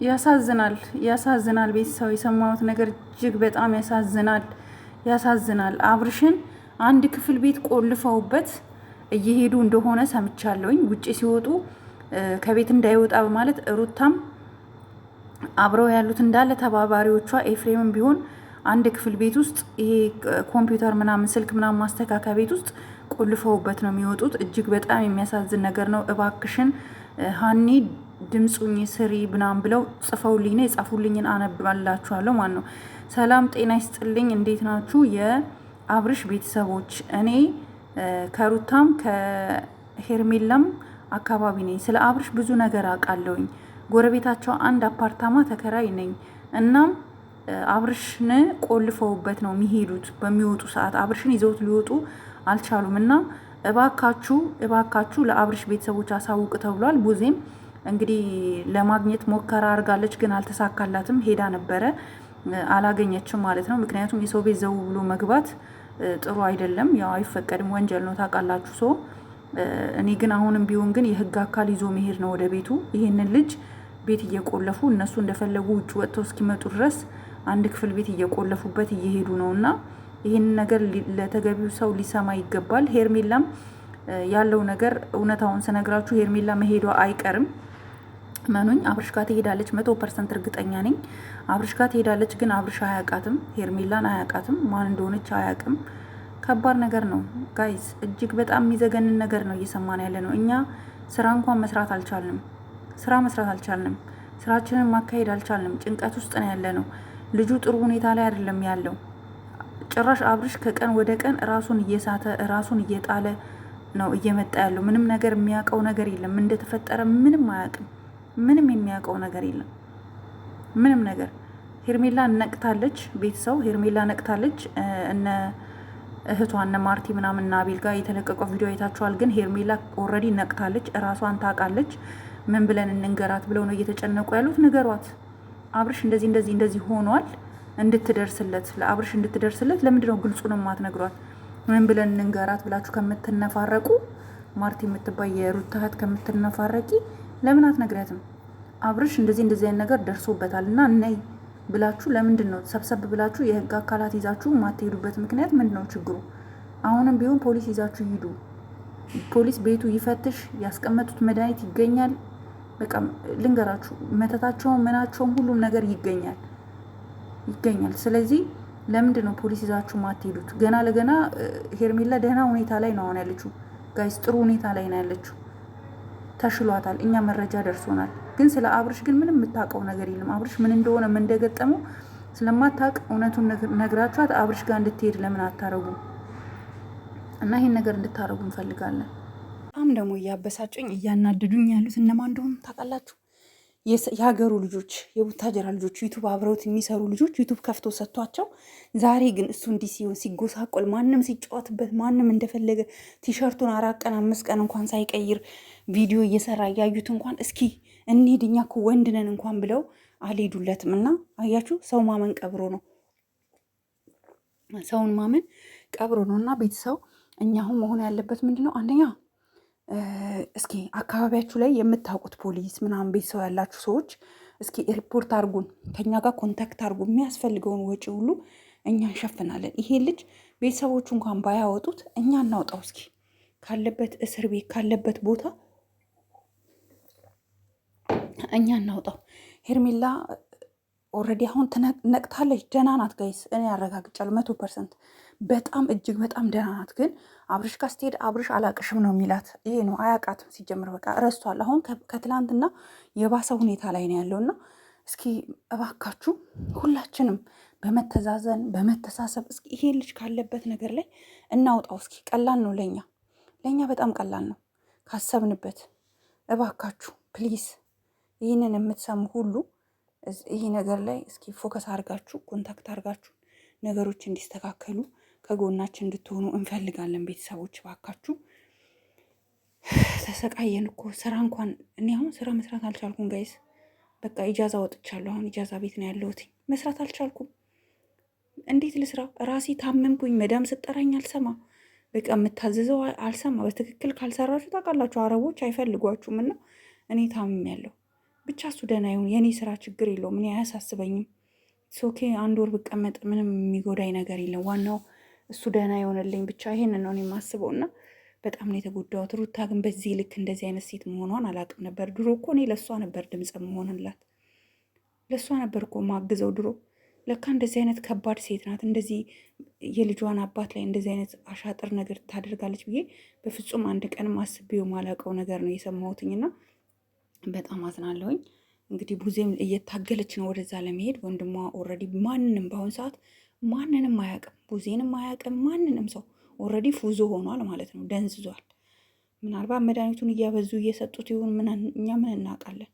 ያሳዝናል፣ ያሳዝናል። ቤተሰብ የሰማሁት ነገር እጅግ በጣም ያሳዝናል፣ ያሳዝናል። አብርሽን አንድ ክፍል ቤት ቆልፈውበት እየሄዱ እንደሆነ ሰምቻለሁኝ። ውጭ ሲወጡ ከቤት እንዳይወጣ በማለት ሩታም አብረው ያሉት እንዳለ ተባባሪዎቿ ኤፍሬምም ቢሆን አንድ ክፍል ቤት ውስጥ ይሄ ኮምፒውተር ምናምን ስልክ ምናምን ማስተካከያ ቤት ውስጥ ቆልፈውበት ነው የሚወጡት። እጅግ በጣም የሚያሳዝን ነገር ነው። እባክሽን ሀኒ ድምፁኝ ስሪ ምናምን ብለው ጽፈውልኝ ነው የጻፉልኝን አነባላችኋለሁ ማለት ነው። ሰላም ጤና ይስጥልኝ፣ እንዴት ናችሁ የአብርሽ ቤተሰቦች? እኔ ከሩታም ከሄርሜላም አካባቢ ነኝ። ስለ አብርሽ ብዙ ነገር አውቃለሁኝ። ጎረቤታቸው አንድ አፓርታማ ተከራይ ነኝ። እናም አብርሽን ቆልፈውበት ነው የሚሄዱት። በሚወጡ ሰዓት አብርሽን ይዘውት ሊወጡ አልቻሉም እና እባካችሁ እባካችሁ ለአብርሽ ቤተሰቦች አሳውቅ ተብሏል። ቡዜም እንግዲህ ለማግኘት ሞከራ አድርጋለች፣ ግን አልተሳካላትም። ሄዳ ነበረ አላገኘችም ማለት ነው። ምክንያቱም የሰው ቤት ዘው ብሎ መግባት ጥሩ አይደለም፣ ያው አይፈቀድም፣ ወንጀል ነው ታውቃላችሁ። ሰው እኔ ግን አሁንም ቢሆን ግን የህግ አካል ይዞ መሄድ ነው ወደ ቤቱ። ይሄንን ልጅ ቤት እየቆለፉ እነሱ እንደፈለጉ ውጭ ወጥተው እስኪመጡ ድረስ አንድ ክፍል ቤት እየቆለፉበት እየሄዱ ነው እና ይህንን ነገር ለተገቢው ሰው ሊሰማ ይገባል። ሄርሜላም ያለው ነገር እውነታውን ስነግራችሁ ሄርሜላ መሄዷ አይቀርም። መኑኝ አብርሽ ጋር ትሄዳለች፣ 100% እርግጠኛ ነኝ። አብርሽ ጋር ትሄዳለች፣ ግን አብርሽ አያውቃትም፣ ሄርሜላን አያውቃትም፣ ማን እንደሆነች አያውቅም። ከባድ ነገር ነው ጋይዝ፣ እጅግ በጣም የሚዘገንን ነገር ነው እየሰማን ያለ ነው። እኛ ስራ እንኳን መስራት አልቻልንም፣ ስራ መስራት አልቻልንም፣ ስራችንን ማካሄድ አልቻልንም። ጭንቀት ውስጥ ነው ያለ ነው። ልጁ ጥሩ ሁኔታ ላይ አይደለም ያለው። ጭራሽ አብርሽ ከቀን ወደ ቀን ራሱን እየሳተ ራሱን እየጣለ ነው እየመጣ ያለው። ምንም ነገር የሚያውቀው ነገር የለም። እንደተፈጠረ ምንም አያውቅም። ምንም የሚያውቀው ነገር የለም። ምንም ነገር። ሄርሜላ ነቅታለች። ቤተሰው ሄርሜላ ነቅታለች። እነ እህቷ እነ ማርቲ ምናምን እና አቤል ጋር የተለቀቀው ቪዲዮ አይታችኋል። ግን ሄርሜላ ኦልሬዲ ነቅታለች። እራሷን ታውቃለች። ምን ብለን እንንገራት ብለው ነው እየተጨነቁ ያሉት። ንገሯት፣ አብርሽ እንደዚህ እንደዚህ እንደዚህ ሆኗል እንድትደርስለት፣ ለአብርሽ እንድትደርስለት። ለምንድነው ግልጹን ማትነግሯት? ምን ብለን እንንገራት ብላችሁ ከምትነፋረቁ፣ ማርቲ የምትባይ የሩታ እህት ከምትነፋረቂ ለምን አትነግሪያትም? አብርሽ እንደዚህ እንደዚህ አይነት ነገር ደርሶበታል እና ነይ ብላችሁ ለምንድን ነው ሰብሰብ ብላችሁ የህግ አካላት ይዛችሁ የማትሄዱበት ምክንያት ምንድን ነው ችግሩ? አሁንም ቢሆን ፖሊስ ይዛችሁ ሂዱ። ፖሊስ ቤቱ ይፈትሽ፣ ያስቀመጡት መድኃኒት ይገኛል። በቃ ልንገራችሁ፣ መተታቸውን ምናቸውም ሁሉም ነገር ይገኛል ይገኛል። ስለዚህ ለምንድን ነው ፖሊስ ይዛችሁ ማትሄዱት? ገና ለገና ሄርሜላ ደህና ሁኔታ ላይ ነው አሁን ያለችው ጋይስ፣ ጥሩ ሁኔታ ላይ ነው ያለችው፣ ተሽሏታል። እኛ መረጃ ደርሶናል። ግን ስለ አብርሽ ግን ምንም የምታውቀው ነገር የለም። አብርሽ ምን እንደሆነ ምን እንደገጠመው ስለማታውቅ እውነቱን ነግራችኋት አብርሽ ጋር እንድትሄድ ለምን አታረጉ? እና ይሄን ነገር እንድታረጉ እንፈልጋለን። በጣም ደግሞ እያበሳጩኝ እያናድዱኝ ያሉት እነማን እንደሆኑ ታውቃላችሁ? የሀገሩ ልጆች፣ የቡታጀራ ልጆች፣ ዩቱብ አብረውት የሚሰሩ ልጆች ዩቱብ ከፍቶ ሰጥቷቸው፣ ዛሬ ግን እሱ እንዲህ ሲሆን ሲጎሳቆል፣ ማንም ሲጫወትበት፣ ማንም እንደፈለገ ቲሸርቱን 4 ቀን 5 ቀን እንኳን ሳይቀይር ቪዲዮ እየሰራ እያዩት እንኳን እስኪ እንሂድ እኛ እኮ ወንድ ነን እንኳን ብለው አልሄዱለትም። እና አያችሁ፣ ሰው ማመን ቀብሮ ነው፣ ሰውን ማመን ቀብሮ ነው። እና ቤተሰው እኛ አሁን መሆን ያለበት ምንድን ነው? አንደኛ እስኪ አካባቢያችሁ ላይ የምታውቁት ፖሊስ ምናምን ቤተሰብ ያላችሁ ሰዎች እስኪ ሪፖርት አድርጉን፣ ከኛ ጋር ኮንታክት አድርጉ። የሚያስፈልገውን ወጪ ሁሉ እኛ እንሸፍናለን። ይሄ ልጅ ቤተሰቦቹ እንኳን ባያወጡት እኛ እናውጣው። እስኪ ካለበት እስር ቤት ካለበት ቦታ እኛ እናውጣው። ሄርሜላ ኦልሬዲ አሁን ነቅታለች። ደህና ናት ጋይስ፣ እኔ ያረጋግጫለሁ 100%። በጣም እጅግ በጣም ደህና ናት። ግን አብርሽ ጋር ስትሄድ አብርሽ አላቅሽም ነው የሚላት። ይሄ ነው፣ አያውቃትም ሲጀምር፣ በቃ ረስቷል። አሁን ከትላንትና የባሰ ሁኔታ ላይ ነው ያለውና እስኪ እባካችሁ ሁላችንም በመተዛዘን በመተሳሰብ እስኪ ይሄ ልጅ ካለበት ነገር ላይ እናውጣው። እስኪ ቀላል ነው ለእኛ በጣም ቀላል ነው ካሰብንበት። እባካችሁ ፕሊዝ ይህንን የምትሰሙ ሁሉ ይህ ነገር ላይ እስኪ ፎከስ አድርጋችሁ ኮንታክት አድርጋችሁ ነገሮች እንዲስተካከሉ ከጎናችን እንድትሆኑ እንፈልጋለን። ቤተሰቦች ባካችሁ፣ ተሰቃየን እኮ ስራ እንኳን እኔ አሁን ስራ መስራት አልቻልኩም ጋይስ። በቃ ኢጃዛ ወጥቻለሁ። አሁን ኢጃዛ ቤት ነው ያለሁት። መስራት አልቻልኩም። እንዴት ልስራ? ራሴ ታመምኩኝ። መዳም ስጠራኝ አልሰማ፣ በቃ የምታዘዘው አልሰማ። በትክክል ካልሰራችሁ ታውቃላችሁ፣ አረቦች አይፈልጓችሁም። እና እኔ ታምም ያለሁ ብቻ እሱ ደህና ይሁን። የኔ ስራ ችግር የለውም፣ እኔ አያሳስበኝም። ሶኬ 1 ወር ብቀመጥ ምንም የሚጎዳኝ ነገር የለም። ዋናው እሱ ደህና ይሆንልኝ ብቻ። ይሄን ነው እኔ የማስበው እና በጣም ነው የተጎዳሁት። ሩታ ግን በዚህ ልክ እንደዚህ አይነት ሴት መሆኗን አላውቅም ነበር። ድሮ እኮ እኔ ለእሷ ነበር ድምፅ መሆንላት፣ ለእሷ ነበር እኮ ማግዘው ድሮ። ለካ እንደዚህ አይነት ከባድ ሴት ናት። እንደዚህ የልጇን አባት ላይ እንደዚህ አይነት አሻጥር ነገር ታደርጋለች ብዬ በፍጹም አንድ ቀንም አስቤው ማላውቀው ነገር ነው የሰማሁትኝና በጣም አዝናለሁኝ። እንግዲህ ቡዜም እየታገለች ነው ወደዛ ለመሄድ። ወንድሟ ኦልሬዲ ማንንም በአሁኑ ሰዓት ማንንም አያውቅም፣ ቡዜንም አያውቅም። ማንንም ሰው ኦልሬዲ ፉዞ ሆኗል ማለት ነው፣ ደንዝዟል። ምናልባት መድኃኒቱን እያበዙ እየሰጡት ይሁን እኛ ምን እናውቃለን።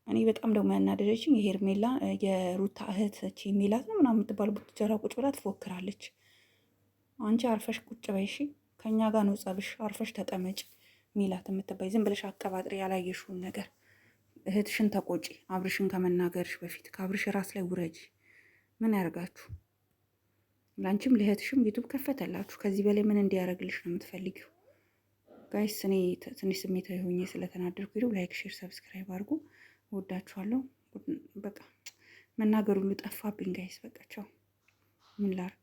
እኔ በጣም ደግሞ ያናደደችኝ የሄርሜላ የሩታ እህት ሜላት ነው ምናምን የምትባል ቡትጀራ ቁጭ ብላ ትፎክራለች። አንቺ አርፈሽ ቁጭ በይ እሺ፣ ከእኛ ጋር ነው ጸብሽ፣ አርፈሽ ተቀመጭ። ሜላት የምትባይ ዝም ብለሽ አቀባጥሪ ያላየሽውን ነገር። እህትሽን ተቆጪ፣ አብርሽን ከመናገርሽ በፊት ከአብርሽ ራስ ላይ ውረጂ። ምን ያደርጋችሁ? ለአንቺም ለእህትሽም ዩቱብ ከፈተላችሁ። ከዚህ በላይ ምን እንዲያደርግልሽ ነው የምትፈልጊው? ጋይስ እኔ ትንሽ ስሜታዊ ሆኜ ስለተናደርኩ ሄዱ። ላይክ፣ ሼር፣ ሰብስክራይብ አድርጉ። ወዳችኋለሁ። በቃ መናገር ሁሉ ጠፋብኝ ጋይስ። በቃ ቻው። ምን ላርግ?